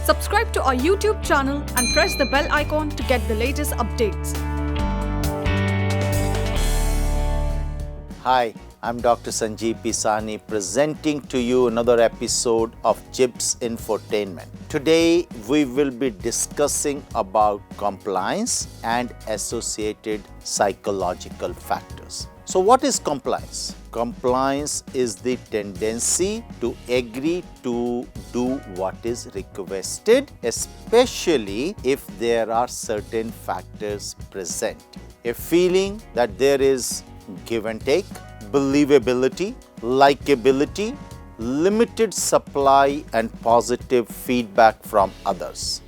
Subscribe to our YouTube channel and press the bell icon to get the latest updates. Hi, I'm Dr. Sahni presenting to you another episode of JIBS Infotainment. Today we will be discussing about compliance and associated psychological factors. So what is compliance? Compliance is the tendency to agree to do what is requested, especially if there are certain factors present. A feeling that there is give and take, believability, likability, limited supply and positive feedback from others.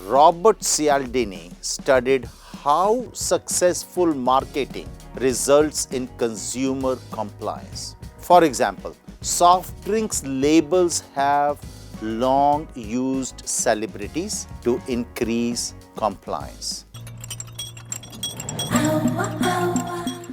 Robert Cialdini studied how successful marketing results in consumer compliance. For example, soft drinks labels have long used celebrities to increase compliance.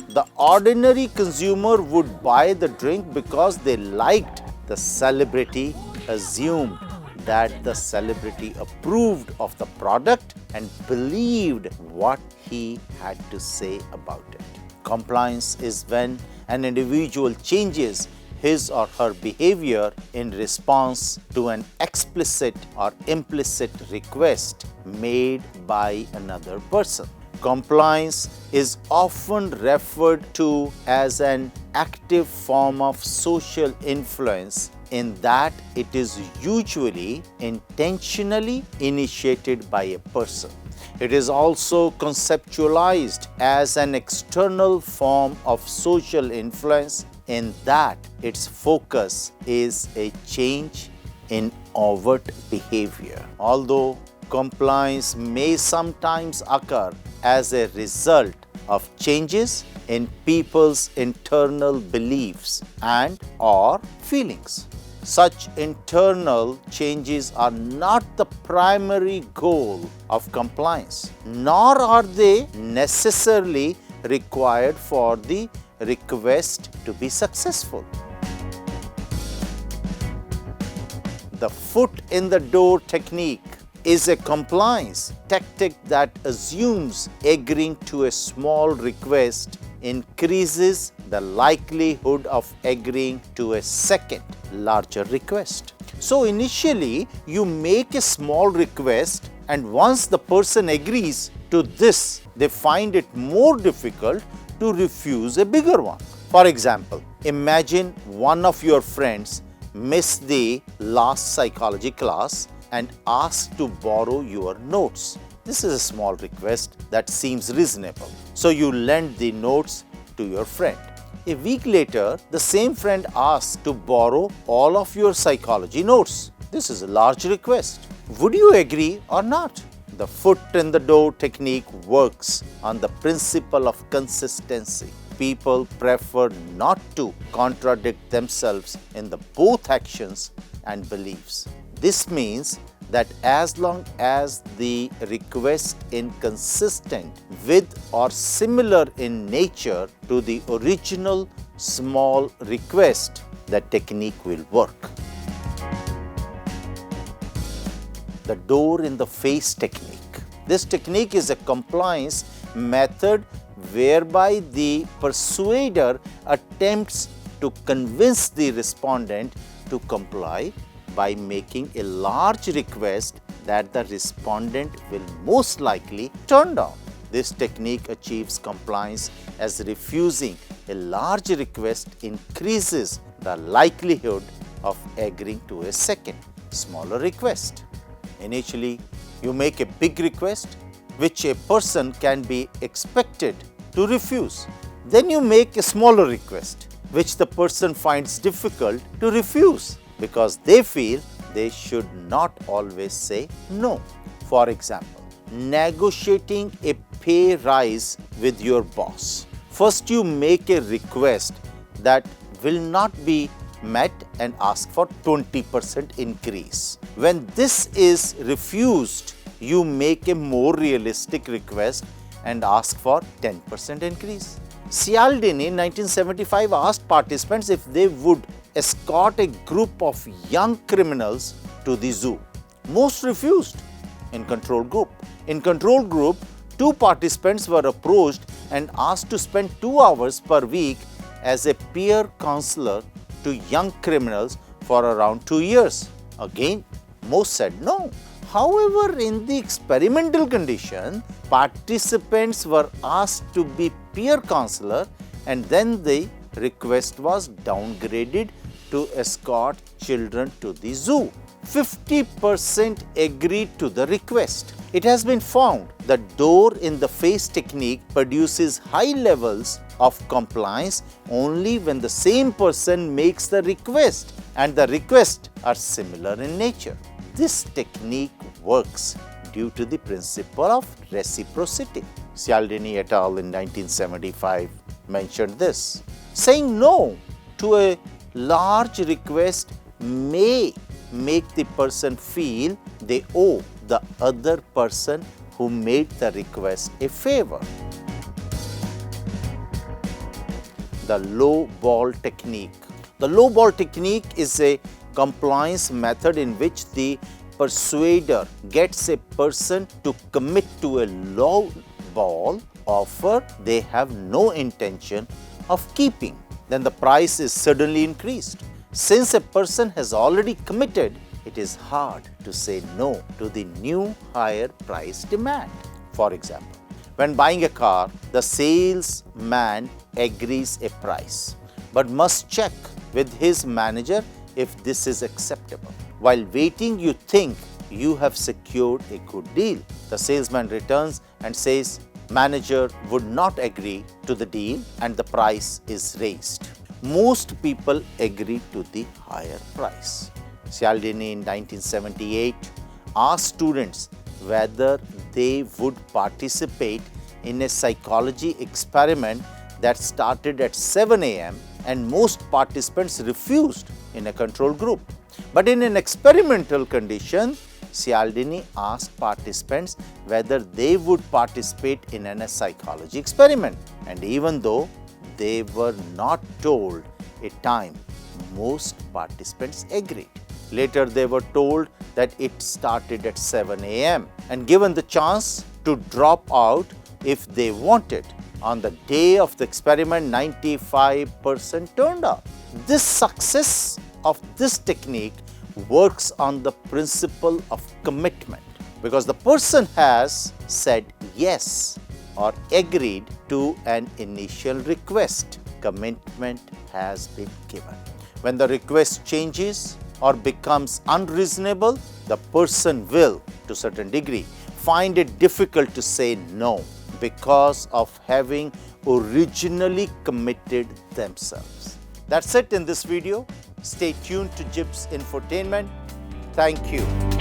The ordinary consumer would buy the drink because they liked the celebrity, assumed that the celebrity approved of the product and believed what he had to say about it. Compliance is when an individual changes his or her behavior in response to an explicit or implicit request made by another person. Compliance is often referred to as an active form of social influence in that it is usually intentionally initiated by a person. It is also conceptualized as an external form of social influence in that its focus is a change in overt behavior. Although compliance may sometimes occur as a result of changes in people's internal beliefs and or feelings. Such internal changes are not the primary goal of compliance, nor are they necessarily required for the request to be successful. The foot in the door technique is a compliance tactic that assumes agreeing to a small request increases the likelihood of agreeing to a second, larger request. So initially, you make a small request, and once the person agrees to this, they find it more difficult to refuse a bigger one. For example, imagine one of your friends missed the last psychology class and asked to borrow your notes. This is a small request that seems reasonable. So you lend the notes to your friend. A week later, the same friend asks to borrow all of your psychology notes. This is a large request. Would you agree or not? The foot in the door technique works on the principle of consistency. People prefer not to contradict themselves in the both actions and beliefs. This means that as long as the request is consistent with or similar in nature to the original small request, the technique will work. The door in the face technique. This technique is a compliance method whereby the persuader attempts to convince the respondent to comply by making a large request that the respondent will most likely turn down. This technique achieves compliance as refusing a large request increases the likelihood of agreeing to a second, smaller request. Initially, you make a big request which a person can be expected to refuse. Then you make a smaller request which the person finds difficult to refuse, because they feel they should not always say no. For example, negotiating a pay rise with your boss. First, you make a request that will not be met and ask for 20% increase. When this is refused, you make a more realistic request and ask for 10% increase. Cialdini in 1975 asked participants if they would escort a group of young criminals to the zoo. Most refused. In control group. In control group, 2 participants were approached and asked to spend 2 hours per week as a peer counselor to young criminals for around 2 years. Again, most said no. However, in the experimental condition, participants were asked to be peer counselor and then the request was downgraded to escort children to the zoo. 50% agreed to the request. It has been found that door in the face technique produces high levels of compliance only when the same person makes the request and the requests are similar in nature. This technique works due to the principle of reciprocity. Cialdini et al. In 1975 mentioned this. Saying no to a large request may make the person feel they owe the other person who made the request a favor. The low ball technique. The low ball technique is a compliance method in which the persuader gets a person to commit to a low ball offer they have no intention of keeping. Then the price is suddenly increased. Since a person has already committed, it is hard to say no to the new higher price demand. For example, when buying a car, the salesman agrees a price, but must check with his manager if this is acceptable. While waiting, you think you have secured a good deal. The salesman returns and says, manager would not agree to the deal and the price is raised. Most people agree to the higher price. Cialdini in 1978 asked students whether they would participate in a psychology experiment that started at 7 a.m. and most participants refused in a control group. But in an experimental condition, Cialdini asked participants whether they would participate in a psychology experiment, and even though they were not told a time, most participants agreed. Later, they were told that it started at 7 a.m. and given the chance to drop out if they wanted. On the day of the experiment, 95% turned up. This success of this technique works on the principle of commitment because the person has said yes or agreed to an initial request. Commitment has been given. When the request changes or becomes unreasonable, the person will, to a certain degree, find it difficult to say no because of having originally committed themselves. That's it in this video. Stay tuned to JIBS Infotainment. Thank you.